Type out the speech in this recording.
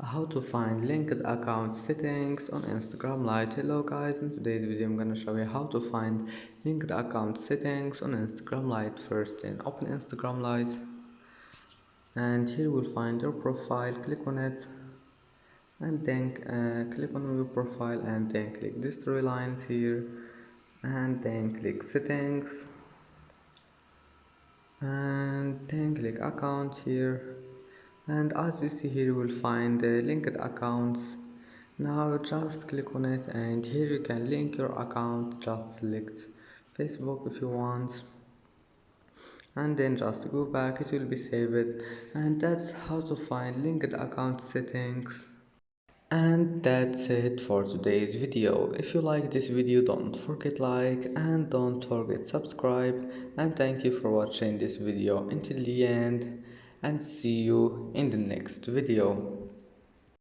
How to find linked account settings on Instagram Lite. Hello guys, in today's video I'm gonna show you how to find linked account settings on Instagram Lite. First, then open Instagram Lite, and here we'll find your profile. Click on it, and then click on your profile, and then click these three lines here, and then click settings, and then click account here, and as you see here you will find linked accounts. Now just click on it, and here you can link your account. Just select Facebook if you want, and then just go back, it will be saved. And that's how to find linked account settings. And that's it for today's video. If you like this video, don't forget like and don't forget subscribe, and thank you for watching this video until the end, and see you in the next video.